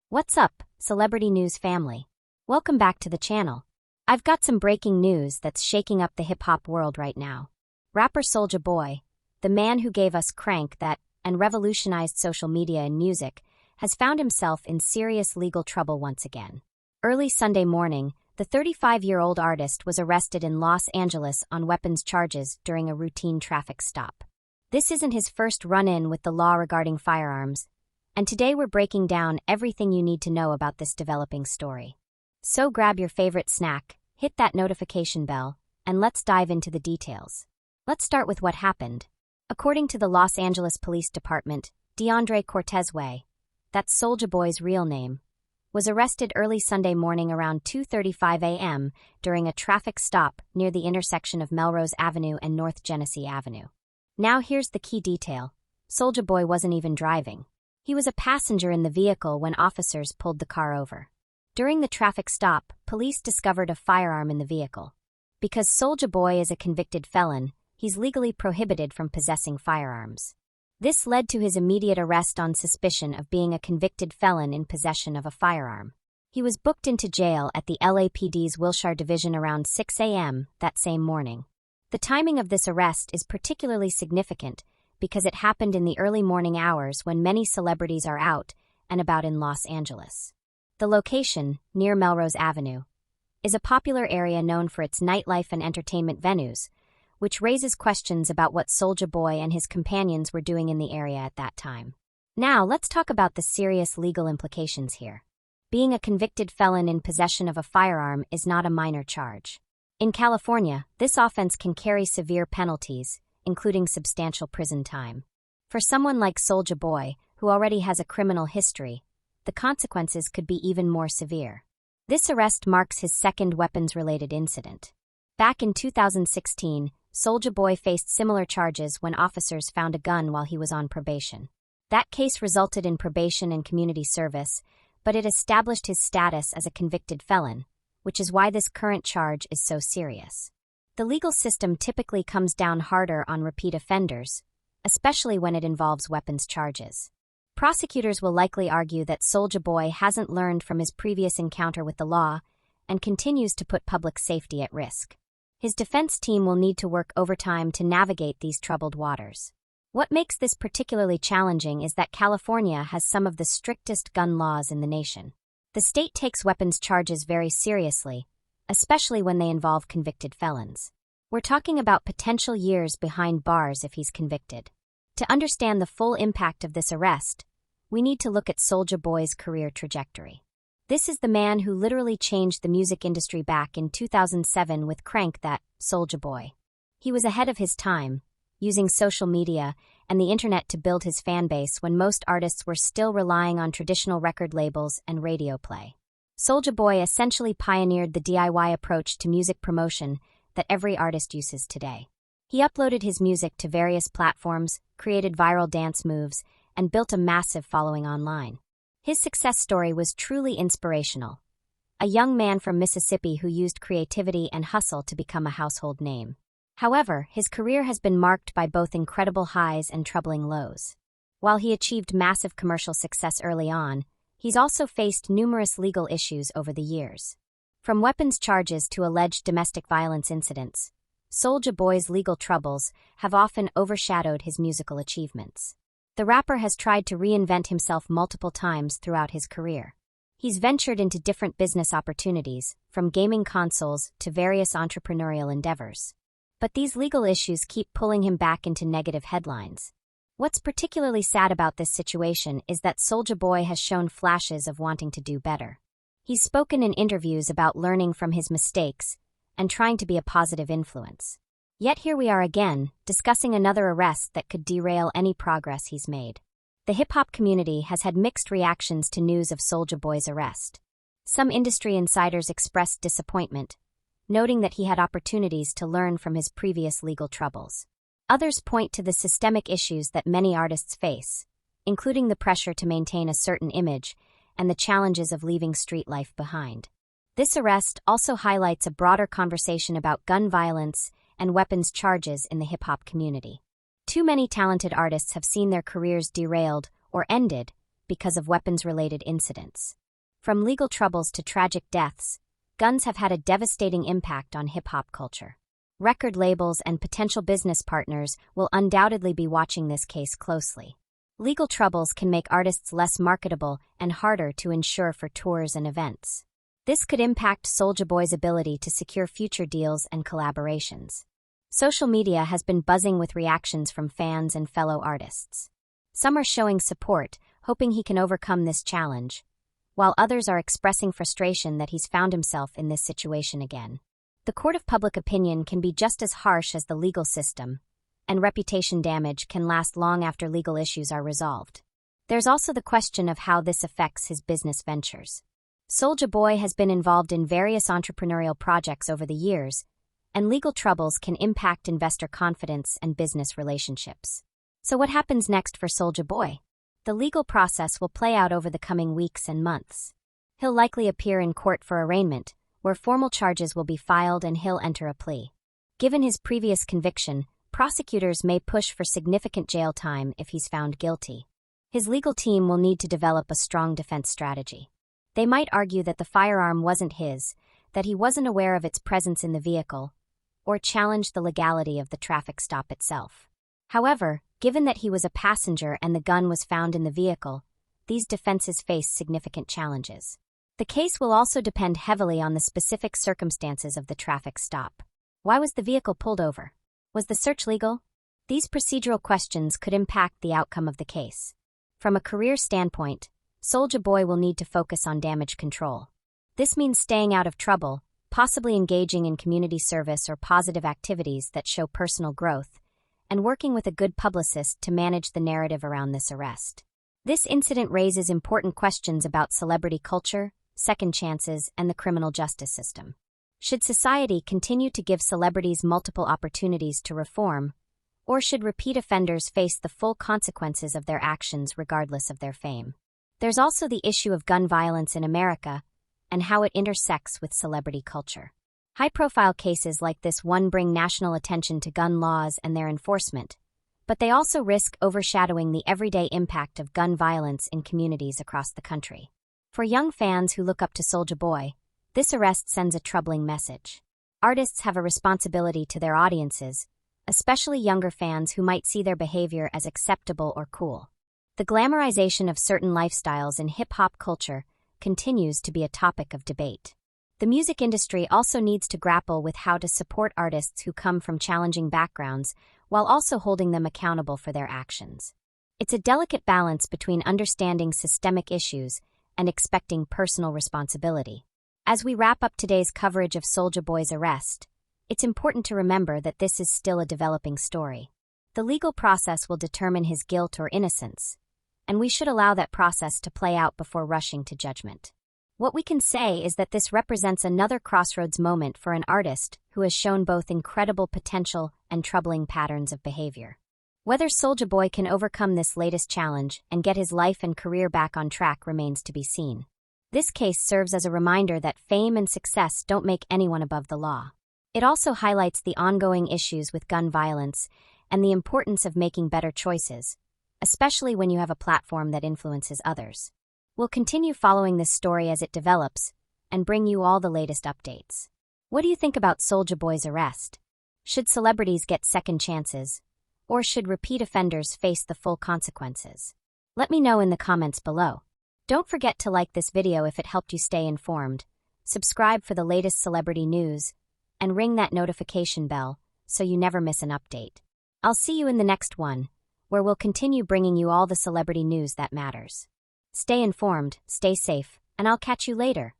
What's up, celebrity news family? Welcome back to the channel. I've got some breaking news that's shaking up the hip-hop world right now. Rapper Soulja Boy, the man who gave us Crank That and revolutionized social media and music, has found himself in serious legal trouble once again. Early Sunday morning, the 35-year-old artist was arrested in Los Angeles on weapons charges during a routine traffic stop. This isn't his first run-in with the law regarding firearms, and today we're breaking down everything you need to know about this developing story. So grab your favorite snack, hit that notification bell, and let's dive into the details. Let's start with what happened. According to the Los Angeles Police Department, DeAndre Cortez Way, that's Soulja Boy's real name, was arrested early Sunday morning around 2:35 a.m. during a traffic stop near the intersection of Melrose Avenue and North Genesee Avenue. Now here's the key detail. Soulja Boy wasn't even driving. He was a passenger in the vehicle when officers pulled the car over. During the traffic stop, police discovered a firearm in the vehicle. Because Soulja Boy is a convicted felon, he's legally prohibited from possessing firearms. This led to his immediate arrest on suspicion of being a convicted felon in possession of a firearm. He was booked into jail at the LAPD's Wilshire Division around 6 a.m. that same morning. The timing of this arrest is particularly significant because it happened in the early morning hours when many celebrities are out and about in Los Angeles. The location, near Melrose Avenue, is a popular area known for its nightlife and entertainment venues, which raises questions about what Soulja Boy and his companions were doing in the area at that time. Now, let's talk about the serious legal implications here. Being a convicted felon in possession of a firearm is not a minor charge. In California, this offense can carry severe penalties, including substantial prison time. For someone like Soulja Boy, who already has a criminal history, the consequences could be even more severe. This arrest marks his second weapons-related incident. Back in 2016, Soulja Boy faced similar charges when officers found a gun while he was on probation. That case resulted in probation and community service, but it established his status as a convicted felon, which is why this current charge is so serious. The legal system typically comes down harder on repeat offenders, especially when it involves weapons charges. Prosecutors will likely argue that Soulja Boy hasn't learned from his previous encounter with the law and continues to put public safety at risk. His defense team will need to work overtime to navigate these troubled waters. What makes this particularly challenging is that California has some of the strictest gun laws in the nation. The state takes weapons charges very seriously, especially when they involve convicted felons. We're talking about potential years behind bars if he's convicted. To understand the full impact of this arrest, we need to look at Soulja Boy's career trajectory. This is the man who literally changed the music industry back in 2007 with Crank That, Soulja Boy. He was ahead of his time, using social media and the internet to build his fan base when most artists were still relying on traditional record labels and radio play. Soulja Boy essentially pioneered the DIY approach to music promotion that every artist uses today. He uploaded his music to various platforms, created viral dance moves, and built a massive following online. His success story was truly inspirational. A young man from Mississippi who used creativity and hustle to become a household name. However, his career has been marked by both incredible highs and troubling lows. While he achieved massive commercial success early on, he's also faced numerous legal issues over the years. From weapons charges to alleged domestic violence incidents, Soulja Boy's legal troubles have often overshadowed his musical achievements. The rapper has tried to reinvent himself multiple times throughout his career. He's ventured into different business opportunities, from gaming consoles to various entrepreneurial endeavors. But these legal issues keep pulling him back into negative headlines. What's particularly sad about this situation is that Soulja Boy has shown flashes of wanting to do better. He's spoken in interviews about learning from his mistakes and trying to be a positive influence. Yet here we are again, discussing another arrest that could derail any progress he's made. The hip-hop community has had mixed reactions to news of Soulja Boy's arrest. Some industry insiders expressed disappointment, noting that he had opportunities to learn from his previous legal troubles. Others point to the systemic issues that many artists face, including the pressure to maintain a certain image and the challenges of leaving street life behind. This arrest also highlights a broader conversation about gun violence and weapons charges in the hip-hop community. Too many talented artists have seen their careers derailed or ended because of weapons-related incidents. From legal troubles to tragic deaths, guns have had a devastating impact on hip-hop culture. Record labels and potential business partners will undoubtedly be watching this case closely. Legal troubles can make artists less marketable and harder to insure for tours and events. This could impact Soulja Boy's ability to secure future deals and collaborations. Social media has been buzzing with reactions from fans and fellow artists. Some are showing support, hoping he can overcome this challenge, while others are expressing frustration that he's found himself in this situation again. The court of public opinion can be just as harsh as the legal system, and reputation damage can last long after legal issues are resolved. There's also the question of how this affects his business ventures. Soulja Boy has been involved in various entrepreneurial projects over the years, and legal troubles can impact investor confidence and business relationships. So what happens next for Soulja Boy? The legal process will play out over the coming weeks and months. He'll likely appear in court for arraignment, where formal charges will be filed and he'll enter a plea. Given his previous conviction, prosecutors may push for significant jail time if he's found guilty. His legal team will need to develop a strong defense strategy. They might argue that the firearm wasn't his, that he wasn't aware of its presence in the vehicle, or challenge the legality of the traffic stop itself. However, given that he was a passenger and the gun was found in the vehicle, these defenses face significant challenges. The case will also depend heavily on the specific circumstances of the traffic stop. Why was the vehicle pulled over? Was the search legal? These procedural questions could impact the outcome of the case. From a career standpoint, Soulja Boy will need to focus on damage control. This means staying out of trouble, possibly engaging in community service or positive activities that show personal growth, and working with a good publicist to manage the narrative around this arrest. This incident raises important questions about celebrity culture, second chances, and the criminal justice system. Should society continue to give celebrities multiple opportunities to reform, or should repeat offenders face the full consequences of their actions regardless of their fame? There's also the issue of gun violence in America and how it intersects with celebrity culture. High-profile cases like this one bring national attention to gun laws and their enforcement, but they also risk overshadowing the everyday impact of gun violence in communities across the country. For young fans who look up to Soulja Boy, this arrest sends a troubling message. Artists have a responsibility to their audiences, especially younger fans who might see their behavior as acceptable or cool. The glamorization of certain lifestyles in hip-hop culture continues to be a topic of debate. The music industry also needs to grapple with how to support artists who come from challenging backgrounds while also holding them accountable for their actions. It's a delicate balance between understanding systemic issues and expecting personal responsibility. As we wrap up today's coverage of Soulja Boy's arrest, it's important to remember that this is still a developing story. The legal process will determine his guilt or innocence, and we should allow that process to play out before rushing to judgment. What we can say is that this represents another crossroads moment for an artist who has shown both incredible potential and troubling patterns of behavior. Whether Soulja Boy can overcome this latest challenge and get his life and career back on track remains to be seen. This case serves as a reminder that fame and success don't make anyone above the law. It also highlights the ongoing issues with gun violence and the importance of making better choices, especially when you have a platform that influences others. We'll continue following this story as it develops and bring you all the latest updates. What do you think about Soulja Boy's arrest? Should celebrities get second chances, or should repeat offenders face the full consequences? Let me know in the comments below. Don't forget to like this video if it helped you stay informed, subscribe for the latest celebrity news, and ring that notification bell so you never miss an update. I'll see you in the next one, where we'll continue bringing you all the celebrity news that matters. Stay informed, stay safe, and I'll catch you later.